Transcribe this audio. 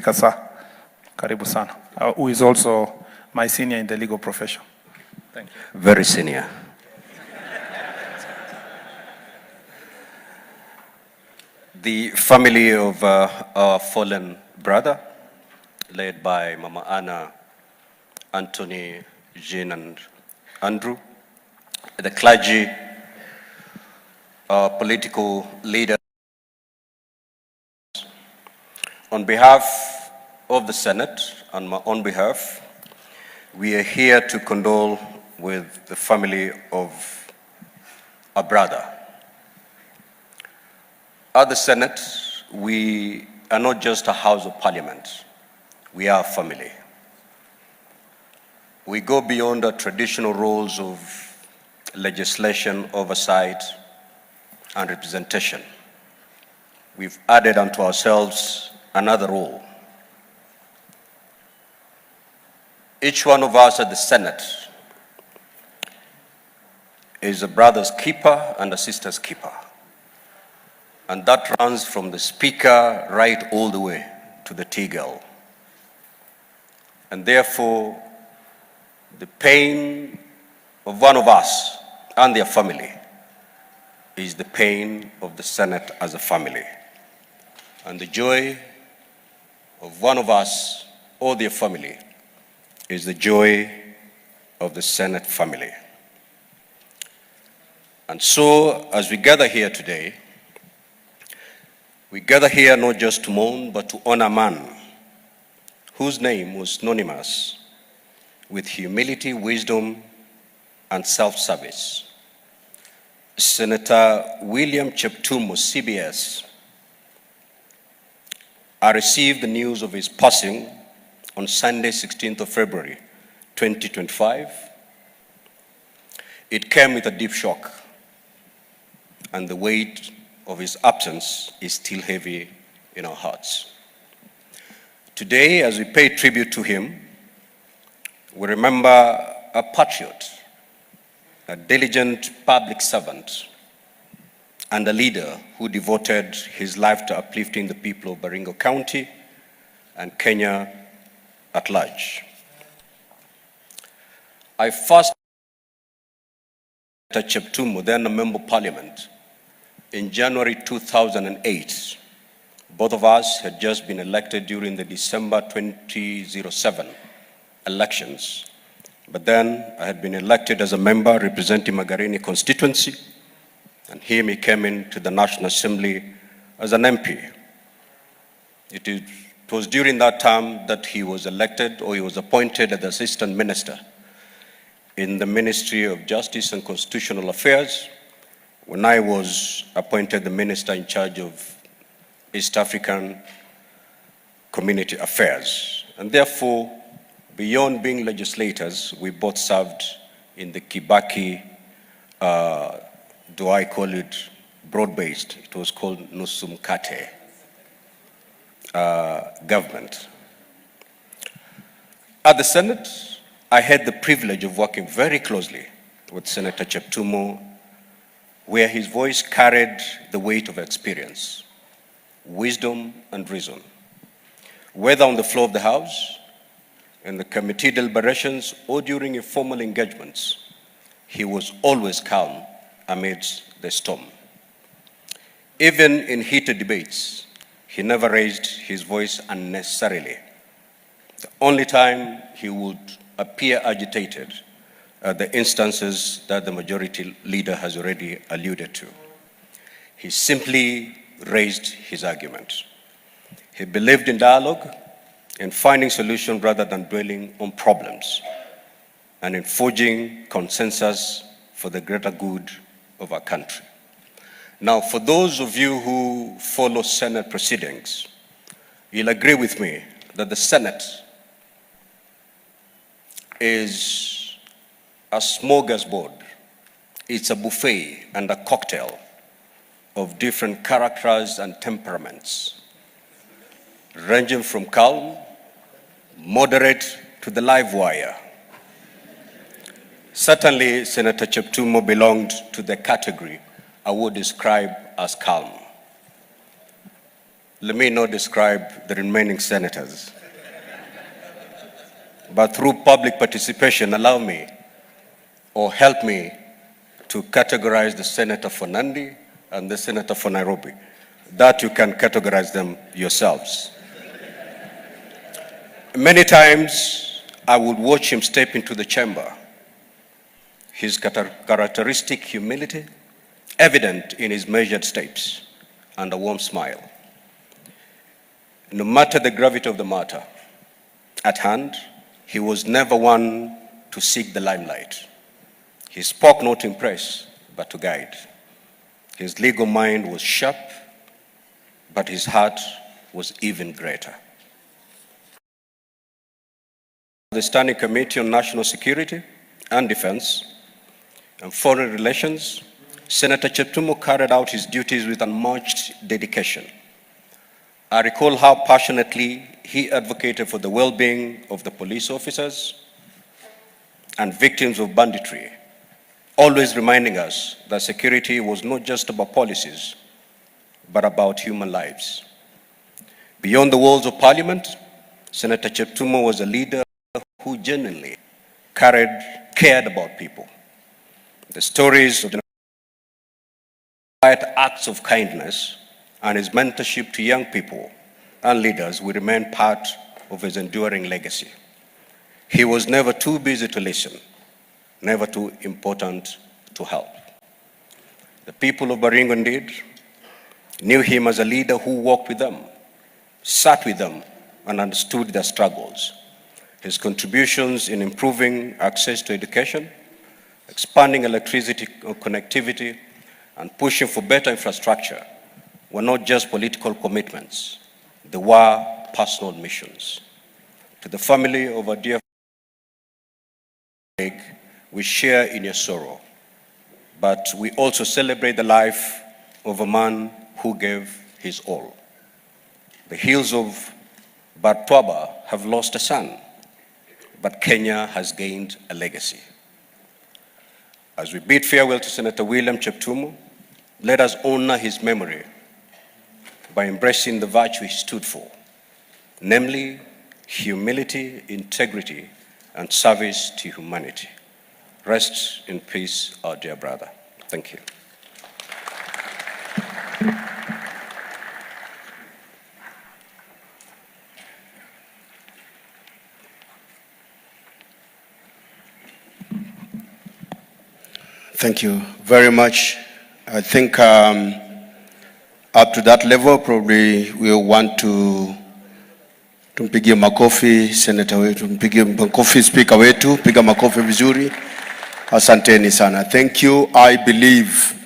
Kasa, karibu sana, who is also my senior in the legal profession. Thank you. Very senior. The family of our fallen brother, led by Mama Anna, Anthony, Jean, and Andrew, the clergy, our political leaders. On behalf of the Senate and my own behalf, we are here to condole with the family of our brother. At the Senate, we are not just a house of parliament, we are a family. We go beyond the traditional roles of legislation, oversight, and representation. We've added unto ourselves another role. Each one of us at the Senate is a brother's keeper and a sister's keeper. And that runs from the speaker right all the way to the tea girl. And therefore, the pain of one of us and their family is the pain of the Senate as a family. And the joy of one of us or their family is the joy of the Senate family. And so, as we gather here today, we gather here not just to mourn, but to honor a man whose name was synonymous with humility, wisdom, and self-service. Senator William Cheptumo, CBS. I received the news of his passing on Sunday, 16th of February, 2025. It came with a deep shock, and the weight of his absence is still heavy in our hearts. Today, as we pay tribute to him, we remember a patriot, a diligent public servant, and a leader who devoted his life to uplifting the people of Baringo County and Kenya at large. I first met Cheptumo, then a member of parliament, in January 2008. Both of us had just been elected during the December 2007 elections. But then I had been elected as a member representing Magarini constituency, and he came into the National Assembly as an MP. It was during that time that he was elected, or he was appointed as Assistant Minister in the Ministry of Justice and Constitutional Affairs, when I was appointed the Minister in charge of East African Community Affairs. And therefore, beyond being legislators, we both served in the Kibaki, do I call it broad-based? It was called Nusu Mkate government. At the Senate, I had the privilege of working very closely with Senator Cheptumo, where his voice carried the weight of experience, wisdom, and reason. Whether on the floor of the House, in the committee deliberations, or during informal engagements, he was always calm amidst the storm. Even in heated debates, he never raised his voice unnecessarily. The only time he would appear agitated are the instances that the majority leader has already alluded to. He simply raised his argument. He believed in dialogue, in finding solutions rather than dwelling on problems, and in forging consensus for the greater good of our country. Now, for those of you who follow Senate proceedings, you'll agree with me that the Senate is a smorgasbord. It's a buffet and a cocktail of different characters and temperaments, ranging from calm, moderate, to the live wire. Certainly, Senator Cheptumo belonged to the category I would describe as calm. let me not describe the remaining senators. But through public participation, allow me or help me to categorize the senator for Nandi and the senator for Nairobi. That you can categorize them yourselves. Many times I would watch him step into the chamber. His characteristic humility, evident in his measured steps, and a warm smile. No matter the gravity of the matter at hand, he was never one to seek the limelight. He spoke not to impress, but to guide. His legal mind was sharp, but his heart was even greater. The Standing Committee on National Security and Defense and Foreign Relations, Senator Cheptumo carried out his duties with unmatched dedication. I recall how passionately he advocated for the well-being of the police officers and victims of banditry, always reminding us that security was not just about policies, but about human lives. Beyond the walls of Parliament, Senator Cheptumo was a leader who genuinely cared about people. The stories of the quiet acts of kindness and his mentorship to young people and leaders will remain part of his enduring legacy. He was never too busy to listen, never too important to help. The people of Baringo indeed knew him as a leader who walked with them, sat with them, and understood their struggles. His contributions in improving access to education, expanding electricity connectivity, and pushing for better infrastructure were not just political commitments, they were personal missions. To the family of our dear colleague, we share in your sorrow, but we also celebrate the life of a man who gave his all. The hills of Bartwaba have lost a son, but Kenya has gained a legacy. As we bid farewell to Senator William Cheptumo, let us honor his memory by embracing the virtue he stood for, namely humility, integrity, and service to humanity. Rest in peace, our dear brother. Thank you. Thank you very much. I think up to that level, probably we want to tumpigie makofi senator wetu, tumpigie makofi speaker wetu, piga makofi vizuri. Asanteni sana. Thank you. I believe